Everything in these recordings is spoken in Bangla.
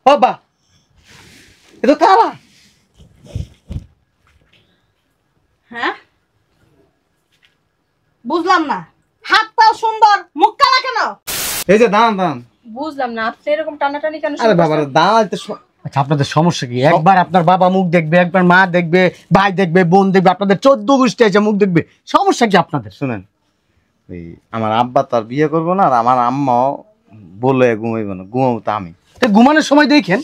বাবা এ তো কালা। হ্যাঁ বুঝলাম না, হাত পাও সুন্দর, মুখ কালা কেন? এই যে দাঁড়ান দাঁড়ান। বুঝলাম না আপনি এরকম টানাটানি কেন? আরে বাবা দাঁড়াইতে। আচ্ছা আপনাদের সমস্যা কি? একবার আপনার বাবা মুখ দেখবে, একবার মা দেখবে, ভাই দেখবে, বোন দেখবে, আপনাদের 14 গোষ্ঠী আছে মুখ দেখবে। সমস্যা কি আপনাদের? শুনেন, ওই আমার আব্বা তো আর বিয়ে করবো না, আর আমার আম্মাও বলে ঘুমাইব না, ঘুমাবো তো আমি। ঘুমানোর সময় দেখেন।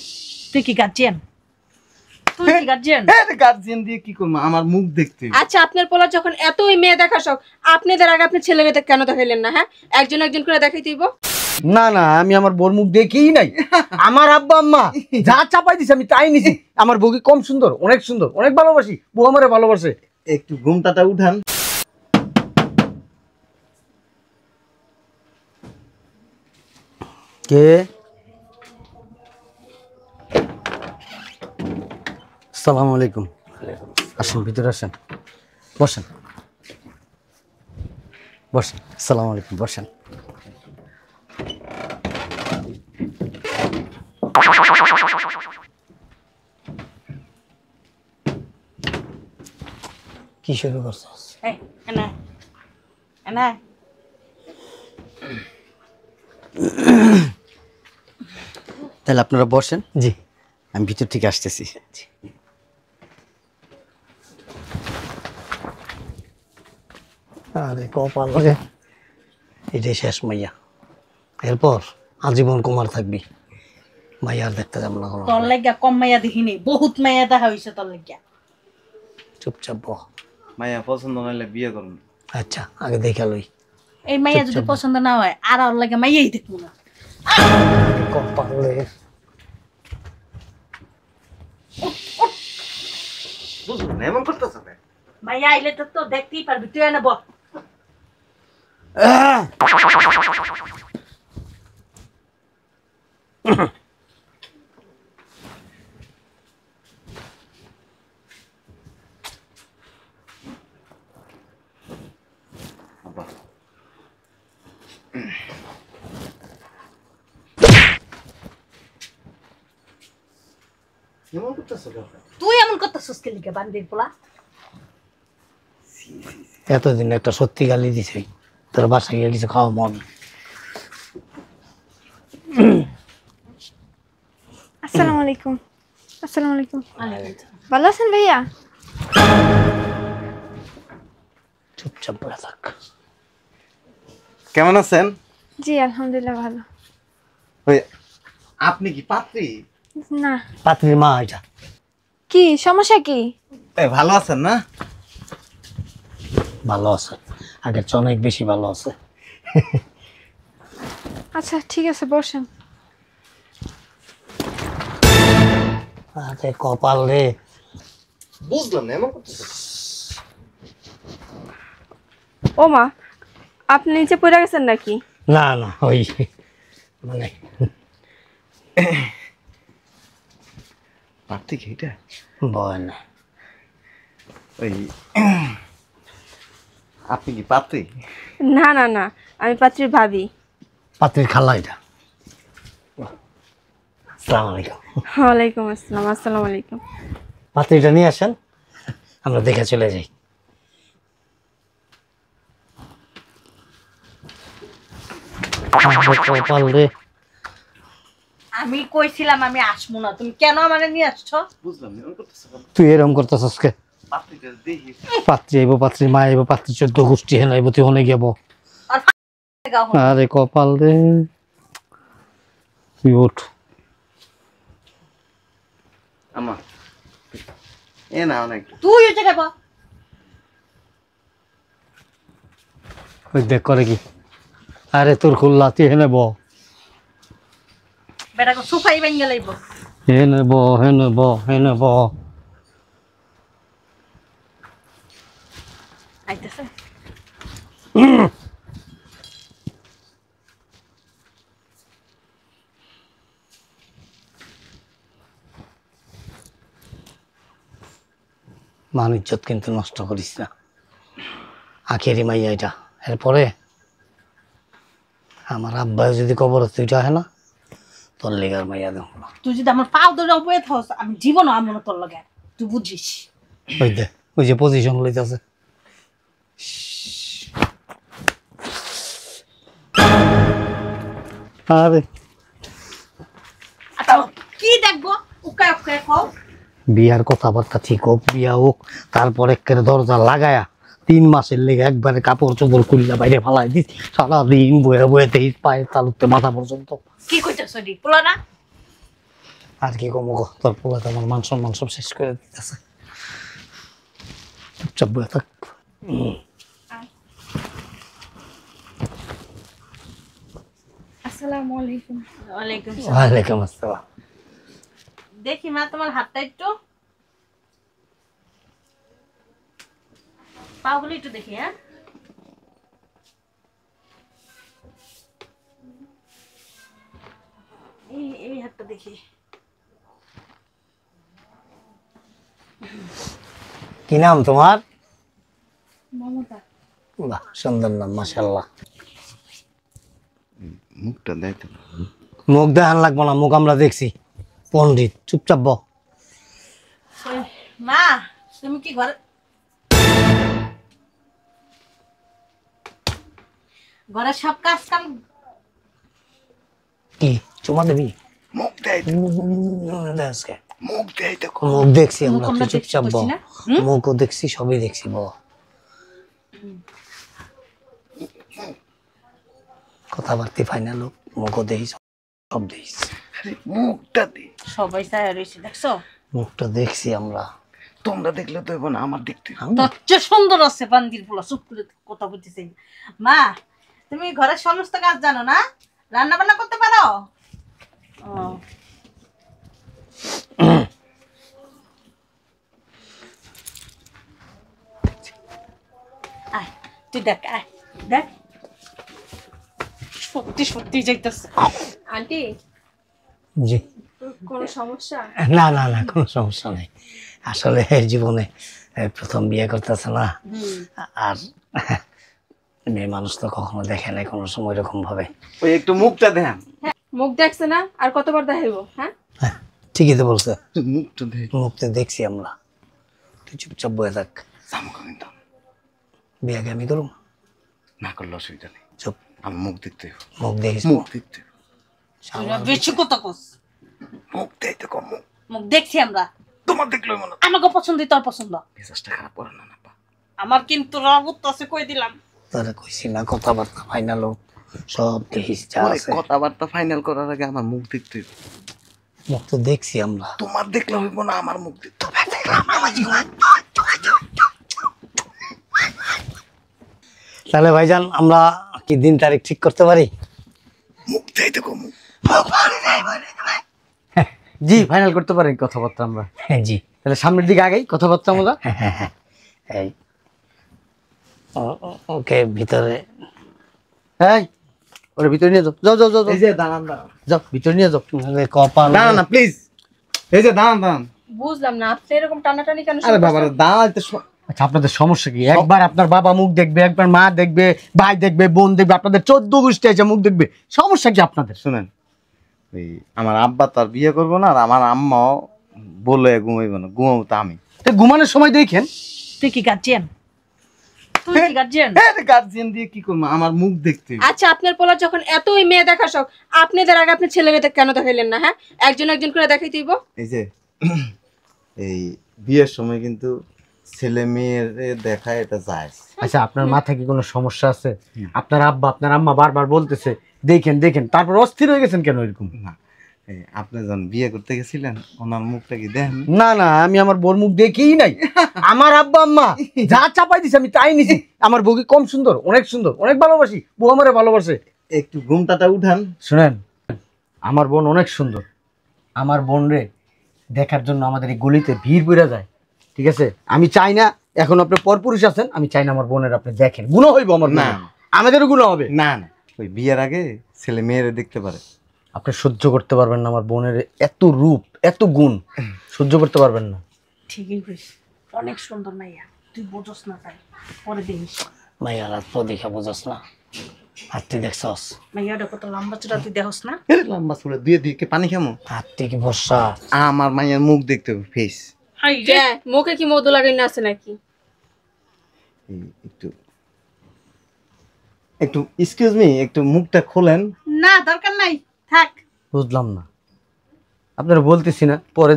তুই কি গার্জিয়ান? তুই কি গার্জিয়ান? গার্জিয়ান দিয়ে কি করবো? আমার মুখ দেখতে। আচ্ছা আপনার পোলা যখন এতই মেয়ে দেখার শখ, আপনাদের আগে আপনি ছেলে মেয়ে কেন দেখাইলেন না? হ্যাঁ, একজন একজন করে দেখাই দিব। না না, আমি আমার বোর মুখ দেখিই নাই। আমার আব্বা আম্মা যা চাপাই দিছে আমি তাই নিছি। আমার বউ কি কম সুন্দর? অনেক সুন্দর, অনেক ভালোবাসি। বউ আমারে ভালোবাসে। একটু ঘুমটাটা উঠান। কে? আসসালামু আলাইকুম। আসেন ভিতরে আসেন, বসেন বসেন। আসসালামু আলাইকুম, বসেন। কি শুরু করছিস? এই এনা এনা তাহলে আপনারা বসেন। জি, আমি ভিতর থেকে আসতেছি। আরে কপাল রে, এটাই শেষ মাইয়া। এরপর আজীবন কুমার থাকবি। মাইয়া আর দেখতে যাব না কোনো। তোর লাগিয়া কম মাইয়া দেখিনি, বহুত মাইয়া দেখা হইছে তোর লাগিয়া। চুপচাপ বহ। মাইয়া পছন্দ হইলে বিয়ে করুন। আচ্ছা আগে দেখা লই। এই মাইয়া যদি পছন্দ না হয় আর ওর লাগে মাইয়াই দেখবো না। কপাল রে। বুঝলেন এমন করতেছ না? মাইয়া আইলে তো তো দেখতেই পারবি, তুই এনে বল। এমন করতেছ কেন? তুই এমন করতেছিস কে লিখে বান্দির পোলা? এতদিন একটা সত্যি গালি দিছে, তোর বাসায় গিয়ে কিছু খাওয়া মন। আসসালামু আলাইকুম। আসসালামু আলাইকুম। ভালো আছেন ভাইয়া? চুপচাপ বলে থাক। কেমন আছেন? জি আলহামদুলিল্লাহ ভালো। ওই আপনি কি পাত্রী? না। পাত্রীর মা এটা। কি সমস্যা কি? ভালো আছেন না? ভালো আছে, আগের চেয়ে অনেক বেশি ভালো আছে। আচ্ছা ঠিক আছে বসেন। আরে কপাল রে। বুঝলাম না এমন করতেছ। ও মা, আপনি নিচে পড়ে গেছেন নাকি? না না, ওই মানে পাত্রী কি এটা? ভয় না। ওই আপনি কি পাত্রী? না না না, আমি পাত্রীর ভাবি। পাত্রীর খালা এটা। আসসালামু আলাইকুম। ওয়ালাইকুম আসসালাম। আসসালামু আলাইকুম। পাত্রীটা নিয়ে আসেন, আমরা দেখে চলে যাই। কপাল রে। আমি কইছিলাম আমি আসবো না, তুমি কেন আমারে নিয়ে আসছো? বুঝলাম না এমন করতেছ। তুই এরকম করতেছস কে? পাত্রীটা দেখি। পাত্রী আইব, পাত্রীর মা আইব, পাত্রী 14 গোষ্ঠী হেন আইব, তুই হনে গেব। আর গাও আরে কপাল রে। তুই ওঠ। আমা এ না অনেক। তুই ওই জায়গায় বল। ওই দেখ করে কি। আরে তোর খুল্লা, তুই হেনে ব। বেটাকে সুফাই ভেঙে লাইব। হেনে ব, হেনে ব, হেনে ব। আইতেছে। মান ইজ্জত কিন্তু নষ্ট করিস না। আখেরি মাইয়া এটা। এরপরে আমার আব্বাই যদি কবর তুইটা হয় না, তোর লেগার মাইয়া দেখ না। তুই যদি আমার পাও ধরে বয়ে থাকস আমি জীবনও আমো না তোর লগে, তুই বুঝিস। ওই দে ওই যে পজিশন লইতেছে। আরে আচ্ছা কি দেখবো উকায় উকায় কও। বিয়ার কথাবার্তা ঠিক হোক, বিয়া হোক, তারপর একেবারে দরজা লাগায়া 3 মাসের লেগে একবারে কাপড় চোপড় খুললা বাইরে ফালাই দিস, সারাদিন বয়ে বয়ে দেই পায়ের তালুতে মাথা পর্যন্ত। কি কইতেছ এডি পোলা না? আর কি কমো গো, তোর পোলাতে আমার মান সম্মান সব শেষ করে দিতেছে। চুপচাপ বয়ে থাক। আসসালামু আলাইকুম। ওয়ালাইকুম সালাম। ওয়ালাইকুম আসসালাম। দেখি মা তোমার হাতটা একটু, পাগুলো একটু দেখি। হ্যাঁ এই হাতটা দেখি। কি নাম তোমার? মমতা। বাহ, সুন্দর নাম, মাশাআল্লাহ। মুখটা দেয় তো। মুখ দেখান লাগবো না, মুখ আমরা দেখছি। পণ্ডিত, চুপচাপ বহ। ওই, মা তুমি কি ঘরে ঘরের সব কাজ কাম কি চুমা দেবি? মুখ দেয় তো, আজকে মুখ দেয় তো। মুখ দেখছি আমরা, মুখ আমরা তুই চুপচাপ দেখছি, বহ। বুঝছি না? হুম? মুখও দেখছি, সবই দেখছি, বহ। কথাবার্তি ফাইনাল হোক, মুখও দেখিস, সব দেখিস। মুখটা দে। সবাই চায় রয়েছে দেখছো। মুখটা দেখছি আমরা। তোমরা দেখলে তো হইব না, আমার দেখতে হইব। তোর চেয়ে সুন্দর আছে বান্দির পোলা, চুপ করে কথা বলতেছি। মা তুমি ঘরের সমস্ত কাজ জানো না? রান্না বান্না করতে পারো? ও আয় তুই দেখ, আয় দেখ, সত্যি সত্যি যাইতেছে। আন্টি জি, কোনো সমস্যা? না না না, কোনো সমস্যা নেই। আসলে জীবনে প্রথম বিয়ে করতেছে না, আর মেয়ে মানুষ তো কখনো দেখে নাই কোনো সময় এরকম ভাবে। ওই একটু মুখটা দেন। মুখ দেখছে না, আর কতবার দেখাইবো? হ্যাঁ হ্যাঁ, ঠিকই তো বলছে, মুখটা দেয়। মুখতে দেখছি আমরা। তুই চুপচাপ বয়ে থাক। আমাকে কিন্তু বিয়ে আগে আমি করুম। না করলে অসুবিধা নেই। চুপ, আমার মুখ দেখতে হইব। মুখ দেখিস। মুখ দেখতে হইব। তোরা বেশি কথা কস। মুখ দেয় তো কম। মুখ দেখছি আমরা, তোমার দেখলে মনে আমাকে পছন্দ তোর পছন্দ। মেজাজটা খারাপ করে না না। আমার কিন্তু রাগ আছে কই দিলাম। তোরা কইছি না, কথাবার্তা ফাইনাল হোক, সব দেখিস যা ওই আছে। কথাবার্তা ফাইনাল করার আগে আমার মুখ দেখতে হইব। মুখ তো দেখছি আমরা। তোমার দেখলে হইব না, আমার মুখ দেখতে হবে। তাহলে ভাইজান আমরা কি দিন তারিখ ঠিক করতে পারি? মুখ দেয় তো কম। জি ফাইনাল করতে পারেন কথাবার্তা আমরা। হ্যাঁ জি, তাহলে সামনের দিকে আগেই কথাবার্তা আমরা। এই ওকে ভিতরে। এই ওরে ভিতরে নিয়ে যাও, যাও যাও যাও এই যে দাঁড়ান দাঁড়ান। যাও ভিতরে নিয়ে যাও। কপাল দাঁড়ান না প্লিজ। এই যে দাঁড়ান দাঁড়ান। বুঝলাম না, আপনি এরকম টানাটানি কেন শুরু আরে করছেন? বাবা রে, দাঁড়াইতে আচ্ছা আপনাদের সমস্যা কি? একবার আপনার বাবা মুখ দেখবে, একবার মা দেখবে, ভাই দেখবে, বোন দেখবে, আপনাদের 14 গোষ্ঠী আছে মুখ দেখবে। সমস্যা কি আপনাদের? শুনেন, ওই আমার আব্বা তার বিয়ে করবো না, আর আমার আম্মাও বলে ঘুমাইব না, ঘুমাবো তো আমি। তো ঘুমানোর সময় দেখেন। তুই কি গার্জিয়ান? তুই কি গার্জিয়ান? গার্জিয়ান দিয়ে কি করবো? আমার মুখ দেখতে হইব। আচ্ছা আপনার পোলা যখন এতই মেয়ে দেখা শখ, আপনাদের আগে আপনি ছেলে মেয়েদের কেন দেখাইলেন না? হ্যাঁ একজন একজন করে দেখাই দিব। এই যে এই বিয়ের সময় কিন্তু ছেলে মেয়ের দেখায়, এটা যায়। আচ্ছা আপনার মাথায় কি কোনো সমস্যা আছে? আপনার আব্বা আপনার আম্মা বারবার বলতেছে দেখেন দেখেন, তারপর অস্থির হয়ে গেছেন কেন এরকম? না, এই আপনি যখন বিয়ে করতে গেছিলেন ওনার মুখটা কি দেখেন? না না, আমি আমার বোর মুখ দেখেই নাই। আমার আব্বা আম্মা যা চাপাই দিছে আমি তাই নিছি। আমার বউ কি কম সুন্দর? অনেক সুন্দর, অনেক ভালোবাসি, বউ আমারে ভালোবাসে। একটু ঘুমটাটা উঠান। শুনেন, আমার বোন অনেক সুন্দর। আমার বোন রে দেখার জন্য আমাদের এই গলিতে ভিড় পড়ে যায়। ঠিক আছে, আমি চাই না, এখন আপনি পরপুরুষ আছেন, আমি চাই না আমার বোনের আপনি দেখেন। গুণ হইব আমার না। না, আমাদেরও গুণ হবে। না না, ওই বিয়ের আগে ছেলে মেয়েরে দেখতে পারে। আপনি সহ্য করতে পারবেন না আমার বোনের এত রূপ, এত গুণ সহ্য করতে পারবেন না। ঠিকই কইস, অনেক সুন্দর মাইয়া, তুই বোঝস না তাই, পরে দেখিস। মাইয়া রাত দেখে বুঝস না, হাতটি দেখছস মাইয়াটা কত লম্বা চূড়া তুই দেখোস না? এ লম্বা চুলে দুয়ে দিকে পানি খামো। হাতটি কি বর্ষা আমার মায়ের মুখ দেখতে হবে, ফেস। হাই রে। কে মুখে কি মধু লাগাই না আছে নাকি? একটু একটু এক্সকিউজ মি, একটু মুখটা খোলেন। না দরকার নাই, থাক। বুঝলাম না, আপনারা বলতেছি না, পরে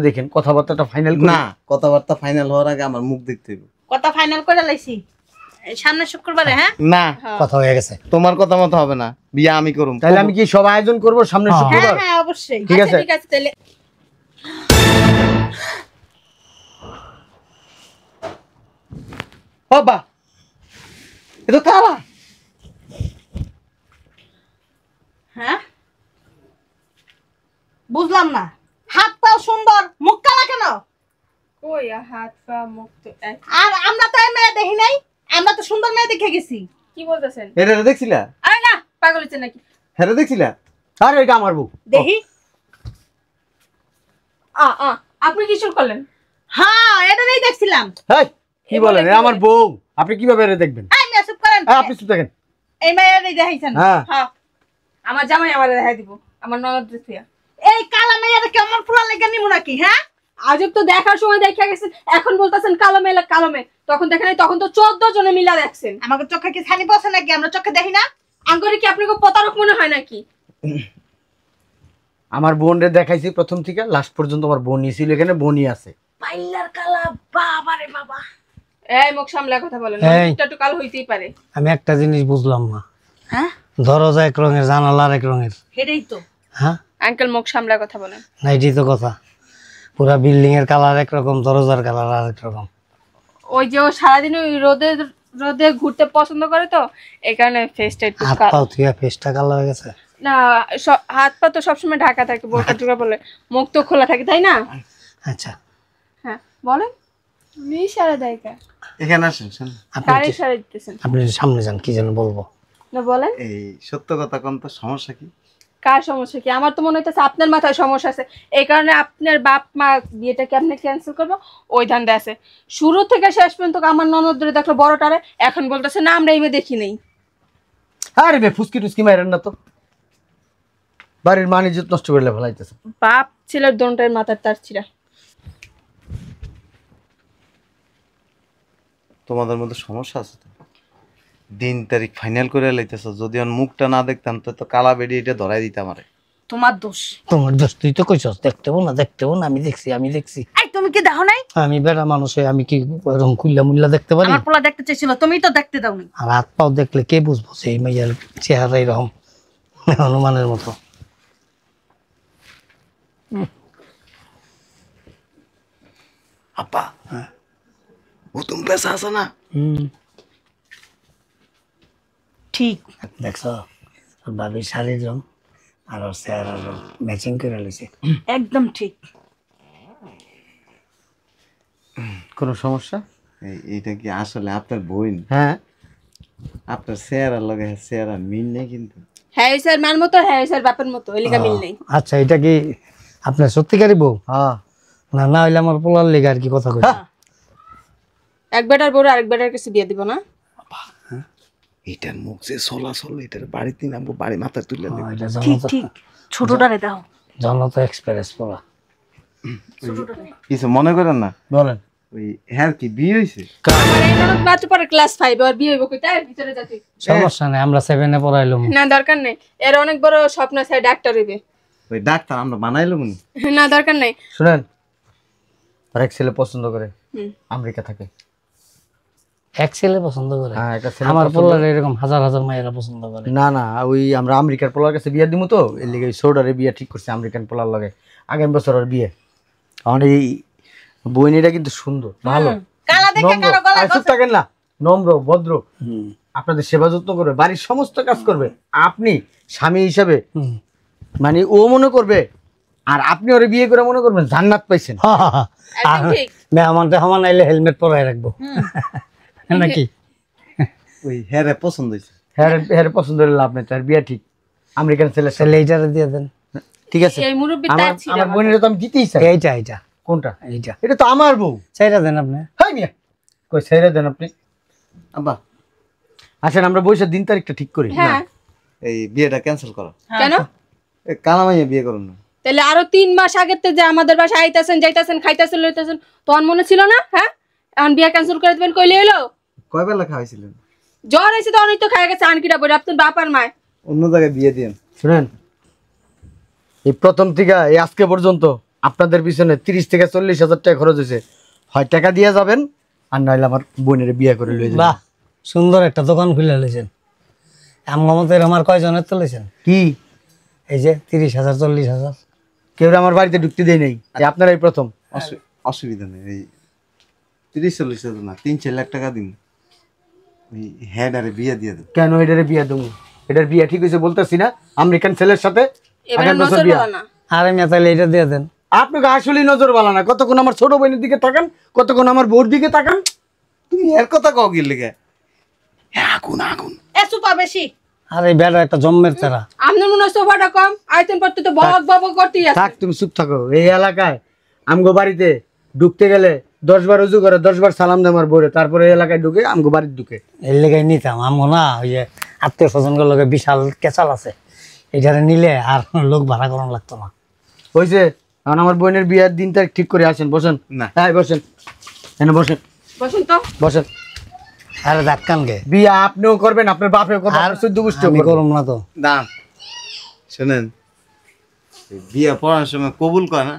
দেখেন কথাবার্তাটা ফাইনাল না, কথাবার্তা ফাইনাল হওয়ার আগে আমার মুখ দেখতে হবে। কথা ফাইনাল করে লাইছি এই সামনে শুক্রবারে। হ্যাঁ না, কথা হয়ে গেছে। তোমার কথা মতো হবে না, বিয়া আমি করুম। তাহলে আমি কি সব আয়োজন করব সামনের হ্যাঁ। হ্যাঁ শুক্রবার? হ্যাঁ অবশ্যই। ঠিক আছে। ঠিক আছে তাহলে বাবা এ তো কালা। হ্যাঁ বুঝলাম না, হাত পাও সুন্দর, মুখ কালা কেন? কই হাত পা মুখ তো এক। আর আমরা তো এই মেয়ে দেখি নাই, আমরা তো সুন্দর মেয়ে দেখে গেছি। কি বলতেছেন? এটা দেখছিলা? আরে না পাগল হচ্ছে নাকি? হ্যাঁ দেখছিলা? আরে এটা আমার বউ। দেখি। আপনি কি শুরু করলেন? হ্যাঁ এটা নেই দেখছিলাম। হেই, কি বলেন? এ আমার বউ, আপনি কিভাবে এর দেখবেন? এই মেয়ে চুপ করেন। আপনি চুপ থাকেন। এই মেয়েরই দেখাইছেন। হ্যাঁ, হ্যাঁ আমার জামাই আমারে দেখাই দিব, আমার ননদ দিয়া। এই কালা মেয়েটা কেমন পুরা লেগে নিমু নাকি? হ্যাঁ আজব তো দেখার সময় দেখা গেছেন, এখন বলতেছেন কালো মেয়ে কালো মেয়ে। তখন দেখেন নাই, তখন তো 14 জনে মিলা দেখছেন। আমাকে চোখে কি ছানি পড়ছে নাকি? আমরা চোখে দেখি না? আঙ্গরে কি আপনাকে প্রতারক মনে হয় নাকি? আমার বোনরে দেখাইছি প্রথম থেকে লাস্ট পর্যন্ত। আমার বোনই ছিল এখানে, বোনই আছে। পাইলার কালা বাবা রে বাবা। এই মুখ সামলে কথা বলেন, এই। একটু কালো হইতেই পারে। আমি একটা জিনিস বুঝলাম না, হ্যাঁ দরজা এক রঙের, জানালা আরেক রঙের। সেটাই তো। হ্যাঁ আঙ্কেল মুখ সামলে কথা বলেন। না, এটাই তো কথা। পুরা বিল্ডিং এর কালার একরকম, দরজার কালার আরেক রকম। ওই যে ও সারাদিন ওই রোদে রোদে ঘুরতে পছন্দ করে, তো এই কারণে ফেসটা একটু হাত পাও থুয়া ফেসটা কালো হয়ে গেছে। না হাত পা তো সবসময় ঢাকা থাকে, বোরকা টুকা বলে, মুখ তো খোলা থাকে তাই না? আচ্ছা, হ্যাঁ বলেন। উনি ইশারা দেয় কা? এখানে আসেন, শুনুন। আপনি কার একটু- ইশারা দিতেছেন? আপনি সামনে যান, কি যেন বলবো। না বলেন। এই সত্য কথা কোন তো সমস্যা কি? কার সমস্যা কি? আমার তো মনে হইতেছে আপনার মাথায় সমস্যা আছে, এই কারণে আপনার বাপ মা বিয়েটাকে আপনি ক্যান্সেল করবো ওই ধান্দা আছে। শুরু থেকে শেষ পর্যন্ত আমার ননদ ধরে দেখলো বড়টারে, এখন বলতেছে না আমরা এই মেয়ে দেখি নেই। আরে বে, ফুসকি টুসকি মাইরেন না তো, বাড়ির মান ইজ্জত নষ্ট করে ফেলাইতেছে। বাপ ছেলের দোনটার মাথার তার ছিঁড়া। তোমাদের মধ্যে সমস্যা আছে তো? দিন তারিখ ফাইনাল করে লাইতেছ, যদি আমার মুখটা না দেখতাম তো কালা বেডি এটা ধরাই দিতাম আমারে। তোমার দোষ। তোমার দোষ, তুই তো কইছস দেখতে না, দেখতে না। আমি দেখছি। এই তুমি কি দেখো নাই? আমি বেড়া মানুষ হয়ে আমি কি এরকম খুল্লা মুল্লা দেখতে পারি? আমার পোলা দেখতে চাইছিল, তুমি তো দেখতে দাওনি। আর হাত পাও দেখলে কে বুঝবো যে এই মেয়ের চেহারা এরকম হনুমানের মতো? আপা, ও তুমি পেশা আছে না? ঠিক। দেখছ, তোর ভাবির শাড়ির রং আর ওর চেহারার রং ম্যাচিং করে লইছে। একদম ঠিক। কোনো সমস্যা? এইটা কি আসলে আপনার বোন? হ্যাঁ, আপনার চেহারা লগে চেহারা মিল নেই কিন্তু। হ্যাঁ স্যার মান মতো, হ্যাঁ স্যার বাপের মতো, এলিকা মিল নেই। আচ্ছা, এটা কি আপনার সত্যিকারই বউ? হ্যাঁ। না, না হইলে আমার পোলার লেগে আর কি কথা কই। এক বেটার বড় আরেক বেটার কাছে বিয়ে দিব না? এটার মুখ যে চলাচল, এটার বাড়িতে নামবো, বাড়ি মাথা তুলে নেবো। এটা ঠিক ঠিক। ছোটটারে দাও। জনত এক্সপ্রেস পোলা। কিছু মনে করেন না, বলেন। ওই হ্যাঁ কি বিয়ে হয়েছে? আমার এই ননদ মাত্র পরে ক্লাস 5, আর বিয়ে হইব কই? তাই ভিতরে যাতে। সমস্যা নেই, আমরা 7-এ পড়াইলাম। না দরকার নেই, এর অনেক বড় স্বপ্ন আছে, ডাক্তার হইবে। ওই ডাক্তার আমরা বানাইলো মনে। না দরকার নেই। শুনেন, আর এক ছেলে পছন্দ করে, হুম। আমেরিকা থাকে। এক ছেলে পছন্দ করে? হ্যাঁ, একটা ছেলে আমার পছন্দ পোলার করে। এরকম হাজার হাজার মায়েরা পছন্দ করে। না না, ওই আমরা আমেরিকার পোলার কাছে বিয়ে দিব তো, এর লিগে সোডারে বিয়ে ঠিক করছে আমেরিকান পোলার লগে। আগামী বছর ওর বিয়ে। কারণ এই বইনিটা কিন্তু সুন্দর, ভালো, কালা দেখে নম্র। কারো গলায় আর চুপ থাকেন না, নম্র ভদ্র, হুম, আপনাদের সেবা যত্ন করবে, বাড়ির সমস্ত কাজ করবে। আপনি স্বামী হিসাবে হুম। মানে ও মনে করবে, আর আপনি ওরে বিয়ে করে মনে করবেন জান্নাত পাইছেন। একদম ঠিক। মেহমান টেহমান আইলে হেলমেট পরাই রাখবো নাকি? ওই হ্যাঁ পছন্দ হয়েছে। হ্যাঁ হ্যাঁ, পছন্দ হলে লাভ নেই, তার বিয়ে ঠিক আমেরিকান ছেলের সাথে। তাহলে এইটারে দিয়ে দেন। ঠিক আছে, এই মুরব্বি আমার তার ছিল আমার বোনের তো আমি দিতেই চাই। এইটা কোনটা? এইটা এটা তো আমার বউ। চাইরা দেন আপনি। হাই মিয়া, কই ছেড়ে দেন আপনি। আব্বা আসেন আমরা বসে দিন তারিখটা ঠিক করি। হ্যাঁ এই বিয়েটা ক্যান্সেল করো। কেন? এই কালামাইয়া বিয়ে করুন না। তাহলে আরো 3 মাস আগের থেকে যে আমাদের বাসায় আইতাছেন যাইতাছেন খাইতাছেন লইতাছেন তখন মনে ছিল না? হ্যাঁ এখন বিয়া ক্যান্সেল করে দিবেন কইলে হলো? কয় বেলা খাওয়াইছিলেন? জ্বর এসে তো অনেক তো খাই গেছে আনকিটা বলে আপনার বাপ আর মায়। অন্য জায়গায় বিয়ে দিয়েন। শুনেন, এই প্রথম থেকে এই আজকে পর্যন্ত আপনাদের পিছনে 30 থেকে 40,000 টাকা খরচ হয়েছে। হয় টাকা দিয়ে যাবেন আর নইলে আমার বোনের বিয়ে করে লয়ে যাবেন। বাহ, সুন্দর একটা দোকান খুলে লইছেন। আমগমতের আমার কয়জনের তো লইছেন? কি এই যে 30,000 40,000। কেউ আমার বাড়িতে ঢুকতে দেয় নাই, এই আপনারাই প্রথম। অসুবিধা নেই, এই 30-40 হাজার না, 3-4 লাখ টাকা দিন, ওই হেড আরে বিয়ে দিয়ে দেন। কেন এটারে বিয়ে দেবো? এটার বিয়ে ঠিক হয়েছে বলতেছি না, আমেরিকান ছেলের সাথে এবারে আগামী বছর নজর বিয়ে। ভালো না। আরে মেয়ে তাহলে এটা দিয়ে দেন। আপনাকে আসলেই নজর ভালো না, কতক্ষণ আমার ছোট বোনের দিকে তাকান, কতক্ষণ আমার বউর দিকে তাকান। তুমি এর কথা কও কি লেগে? আগুন আগুন। এ সুপা বেশি। আরে বেটা একটা জম্মের তারা। আপনার মনে হয় সোফাটা কম আইতেন পড়তে তো বক বক করতেই আছে। থাক, তুমি চুপ থাকো। এই এলাকায় আমগো বাড়িতে ঢুকতে গেলে 10 বার উজু করে 10 বার সালাম দেয় আমার বউরে, তারপরে এই এলাকায় ঢুকে আমগো বাড়িতে ঢুকে। এর লেগে নিতাম আমগো না, ওই যে আত্মীয় স্বজনগুলোর লগে বিশাল কেচাল আছে, এটারে নিলে আর লোক ভাড়া করানো লাগতো না। হয়েছে, এখন আমার বোনের বিয়ের দিন তারিখ ঠিক করে আসেন। বসেন না। হ্যাঁ বসেন, এনে বসেন বসুন তো। বসেন। আরে ধাক্কান গে, বিয়ে আপনিও করবেন, আপনার বাপেও করবেন, আর আপনার 14 গোষ্ঠীও আমি করবেন। করুম না তো। দাম শোনেন, এই বিয়ে পড়ার সময় কবুল কর না,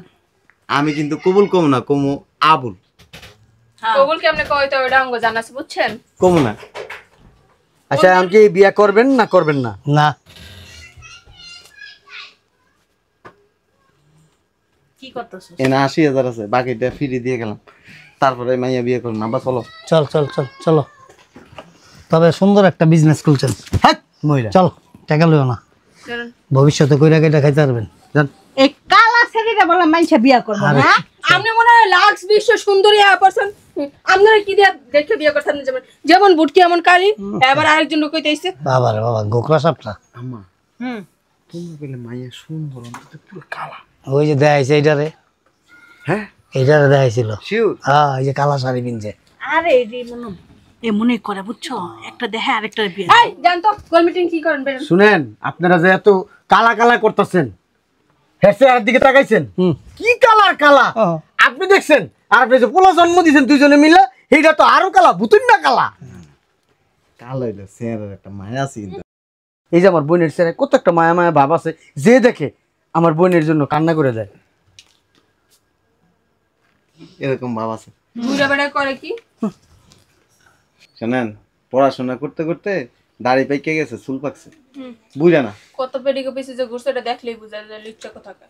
আমি কিন্তু কবুল কম না, কমু আবুল কবুল কেমনে কইতে ওটা অঙ্গ জানাছে বুঝছেন? কমু না। আচ্ছা, এখন কি বিয়ে করবেন না করবেন না? না কি করতেছিস? এনে 80,000 আছে, বাকিটা ফ্রি দিয়ে গেলাম, তারপরে মাইয়া বিয়ে করুন। আবার চলো। চল চল চল চলো, তবে সুন্দর একটা বিজনেস খুলছেন। হ্যাঁ মহিলা চল, টাকা লইও না, চলুন। ভবিষ্যতে কইরা কেটে খাইতে পারবেন। যান। এই কালা ছেলেটা বলে মানুষে বিয়া করবে আরে, না? আপনি মনে হয় লাক্স বিশ্ব সুন্দরী পারসন, আপনারা কি দিয়ে দেখে বিয়ে করছেন? যেমন যেমন বুটকি এমন কালি, এবার আরেকজন লোক কইতে আইছে। বাবা রে বাবা, গোকরা সাপটা আম্মা হুম। তুমি বলে মাইয়া সুন্দর, অন্তত পুরো কালা। ওই যে দেখাইছে এইটারে, হ্যাঁ এইটারে দেখাইছিল। শিওর? হ্যাঁ, এই যে কালা শাড়ি পিনছে। আরে রে মনে এ মনে করে বুঝছো, একটা দেখে আরেকটা বিয়ে। এই জান তো গোল মিটিং কি করেন বেরোন। শুনেন, আপনারা যে এত কালা কালা করতেছেন, হেসে আর দিকে তাকাইছেন, হুম। কি কালার কালা ও, আপনি দেখছেন? আর আপনি যে পোলা জন্ম দিয়েছেন দুইজনে মিলে, এইটা তো আরো কালা, বুতুন না কালা। কালো হইলো চেহারার একটা মায়া আছে কিন্তু। এই যে আমার বোনের ছেলে কত একটা মায়া মায়া ভাব আছে, যে দেখে আমার বোনের জন্য কান্না করে দেয়। এরকম ভাব আছে। বুড়া বেড়া করে কি? শোনেন, পড়াশোনা করতে করতে দাড়ি পেকে গেছে, চুল পাকছে, হুম। বুঝা না। কত পেডিকে পিছে যে ঘুরছে এটা দেখলেই বুঝা যায় লিচ্ছা কোথাকা।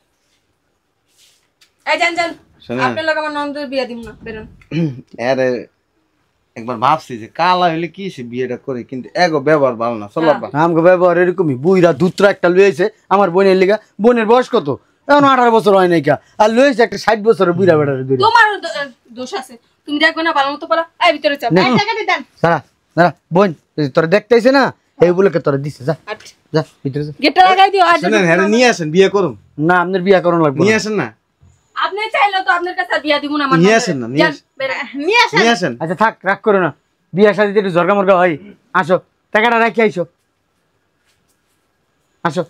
এই জান জান, শোনেন, আপনার লাগে আমার ননদের বিয়ে দিম না, বেরোন। এর একবার ভাবছি যে কালা হইলে কি সে বিয়েটা করে, কিন্তু এগো ব্যবহার ভালো না। চলো আব্বা। আমগো ব্যবহার এরকমই, বুইরা দুত্রা একটা লুয়েছে আমার বোনের লিগা। বোনের বয়স কত? এখন 18 বছর হয় নাই কা, আর লুয়েছে একটা 60 বছরের বুইরা বেড়ারে দূরে। তোমার দোষ আছে, তুমি দেখবে না ভালো মতো পারা। এই ভিতরে চাপ। এই টাকাটি দেন। দাঁড়া দাঁড়া, বোন তোরা দেখতেইছে না, এই বলেকে তোরা দিছে। যা আট যা ভিতরে যা। গেটটা লাগাই দিও। আর শোনেন, হ্যাঁ নিয়ে আসেন, বিয়ে করুন। না, আপনার বিয়া করানো লাগবে নিয়ে না। আসেন না, আপনি চাইলে তো আপনার কাছে আর বিয়া দিব না আমার নিয়ে ননদের। আসেন না, নিয়ে যান, আসেন। বেরোন। নিয়ে আসেন। নিয়ে আসেন। আচ্ছা থাক, রাগ করো না, বিয়া শাদিতে একটু জর্গা মর্গা হয়। আসো, টাকাটা রাখি আইসো, আসো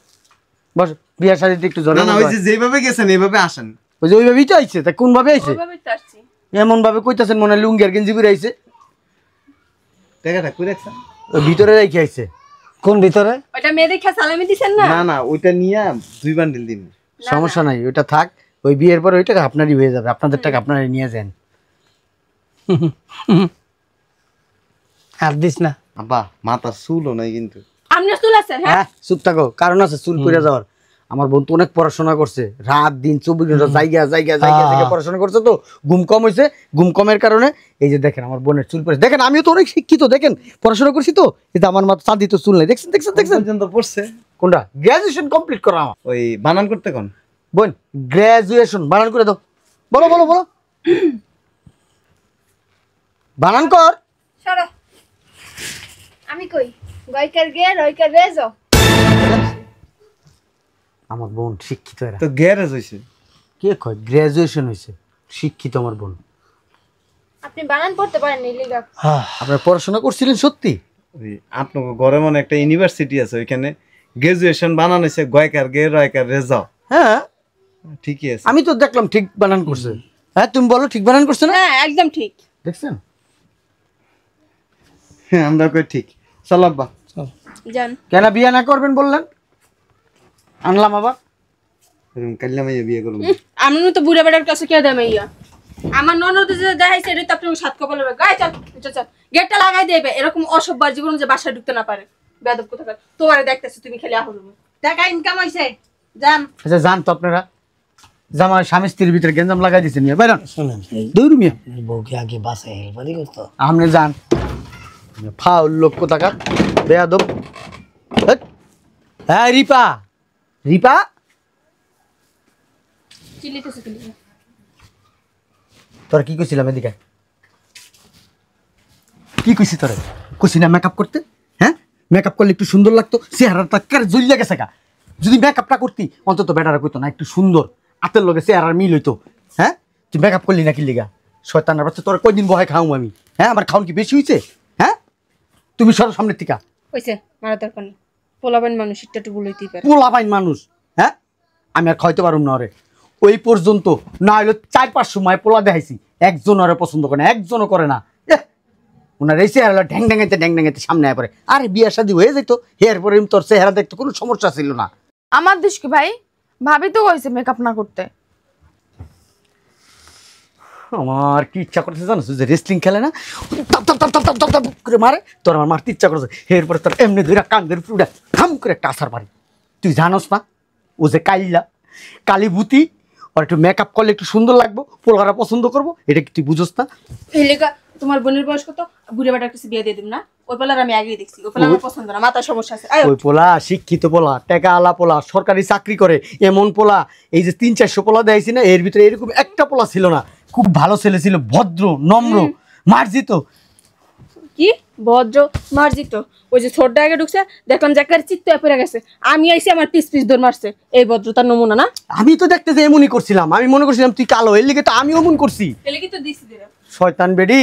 বসো। বিয়া শাদিতে একটু না জর্গা না, মর্গা ওই হয়। যে যেভাবে গেছেন এইভাবে আসেন। ওই যে ওইভাবেই তো আইছে, তা কোন ভাবে আইছে? ওইভাবেই তো আসছি। এমন ভাবে কইতাছেন মনে হয় লুঙ্গি আর গেঞ্জি পরে আইছে। টাকাটা কই রাখছেন? ওই ভিতরে রাখি আইছে। কোন ভিতরে? ওইটা মেয়ে দেখা সালামি দিছেন না? না না, ওইটা নিয়ে 2 বান্ডিল দিন। সমস্যা নাই, ওইটা থাক। ওই বিয়ের পরে ওই টাকা আপনারই হয়ে যাবে, আপনাদের টাকা আপনারাই নিয়ে যান। আর দিস না। আব্বা, মাথা চুলও নাই কিন্তু। আপনার চুল আছে? হ্যাঁ হ্যাঁ চুপ থাকো, কারণ আছে চুল পড়ে যাওয়ার। আমার বোন তো অনেক পড়াশোনা করছে, রাত দিন 24 ঘন্টা জায়গা জায়গা জায়গা জায়গা পড়াশোনা করছে, তো ঘুম কম হয়েছে। ঘুম কমের কারণে এই যে দেখেন আমার বোনের চুল পড়ে। দেখেন আমিও তো অনেক শিক্ষিত, দেখেন পড়াশোনা করছি তো, কিন্তু আমার মাথা চাঁদি তো চুল নাই। দেখছেন দেখছেন দেখছেন? পর্যন্ত পড়ছে। কোনটা? গ্রাজুয়েশন কমপ্লিট করা আমার ওই বানান করতে কোন? বোন। গ্রাজুয়েশন বানান করে দাও, বলো বলো বলো, বানান কর। সরো আমি কই গয়কার গে রয়কার রেজো আমার বোন শিক্ষিত, এরা তো গ্যারেজ হইছে। কে কয় গ্রাজুয়েশন হয়েছে? শিক্ষিত আমার বোন। আপনি বানান পড়তে পারেন নি লিগা হ্যাঁ, আপনারা পড়াশোনা করছিলেন সত্যি? ওই আপনার ঘরে মনে একটা ইউনিভার্সিটি আছে, ওইখানে গ্রাজুয়েশন বানানো হয়েছে গয়কার গে রয়কার রেজাও। হ্যাঁ ঠিকই আছে। আমি তো দেখলাম ঠিক বানান করছে। হ্যাঁ তুমি বলো ঠিক বানান করছে না? হ্যাঁ একদম ঠিক। দেখছেন? হ্যাঁ আমরা কই ঠিক। চল আব্বা। জান কেন বিয়ে না করবেন বললেন? আনলাম আবার। কাল্লা মাইয়া বিয়ে করবো। আমি তো বুড়া বেড়ার কাছে কে দেয় মাইয়া? আমার ননদ যে দেখাইছে এটা তো আপনি সাত কপালে গায়ে চল চল চল গেটটা লাগাই দেবে। এরকম অসভ্যার জীবন যে বাসায় ঢুকতে না পারে। বেয়াদব কোথাকার। তোমারে দেখতেছি তুমি খালি আহর। টাকা ইনকাম হইছে, যান। আচ্ছা জান তো আপনারা জামা স্বামী স্ত্রীর ভিতরে গেঞ্জাম লাগাই দিচ্ছেন মিয়া, বাইরন শুনেন এই দৌড় মিয়া। আপনার বউকে আগে বাসায় হেল্পারি করতো। আপনি যান, ফাউল লোক কোথাকার বেয়াদব। হেৎ। হ্যাঁ রিপা, রিপা চিল্লিতেছে কি? তোরা কি কইছিলাম এদিকে? কি কইছি তোরে? কইছি না মেকআপ করতে? হ্যাঁ মেকআপ করলে একটু সুন্দর লাগতো, চেহারাটা কার জ্বলিয়া গেছে গা। যদি মেকআপটা করতি অন্তত বেটারা কইতো না একটু সুন্দর হাতের লগে চেহারার মিল হইতো। হ্যাঁ তুই মেকআপ করলি না কি লিগা? শয়তানের বাচ্চা, তোর কয়দিন বহাই খাও আমি? হ্যাঁ আমার খাওন কি বেশি হইছে? হ্যাঁ তুমি সরো সামনের টিকা। কইছে মারা দরকার নেই। পোলাবেন মানুষ একটু বলতেই পারে। পোলা পাইন মানুষ, হ্যাঁ আমি আর খাইতে পারুম না ওরে। ওই পর্যন্ত না হইলো 4-5 মায় পোলা দেখাইছি, একজন ওরে পছন্দ করে না, একজনও করে না। ওনার এই চেহারা ঢ্যাং ঢ্যাঙাইতে সামনে আয় পরে। আরে বিয়ে শাদী হয়ে যেত, এরপরে তোর চেহারা দেখতে কোনো সমস্যা ছিল না। আমার দোষ কি ভাই? ভাবি তো কইছে মেকআপ না করতে। আমার কি ইচ্ছা করতেছে জানো, যে রেসলিং খেলে না তাপ তাপ তাপ তাপ তাপ তাপ তাপ করে মারে, তোর আমার মারতে ইচ্ছা করছে। এরপরে তোর এমনি ধরে কান্দের ফুটা খাম করে একটা আছাড় মারি। তুই জানোস না ও যে কাইলা কালীভূতি, ওর একটু মেকআপ করলে একটু সুন্দর লাগবো, পোলারা পছন্দ করবো, এটা কি তুই বুঝোস না? এই লেগা তোমার বোনের বয়স কত? বুড়া বেটার কাছে বিয়ে দিয়ে দিম না? ওই পেলার আমি আগেই দেখছি। ওই পেলা আমার পছন্দ না, মাথার সমস্যা আছে। আয় ওই পোলা শিক্ষিত পোলা, টাকা আলা পোলা, সরকারি চাকরি করে এমন পোলা। এই যে 300-400 পোলা দেয়ছি না, এর ভিতরে এরকম একটা পোলা ছিল না। খুব ভালো ছেলে ছিল, ভদ্র নম্র মার্জিত। কি ভদ্র মার্জিত? ওই যে ছোট আগে ঢুকছে দেখলাম যে একবার চিত্ত পড়ে গেছে। আমি আইছি আমার পিস পিস দৌড় মারছে। এই ভদ্রতার নমুনা না? আমি তো দেখতে যে এমনই করছিলাম, আমি মনে করছিলাম তুই কালো, এর লিগে তো আমি অমন করছি। এলে কি তো দিছি দিরা শয়তান বেডি।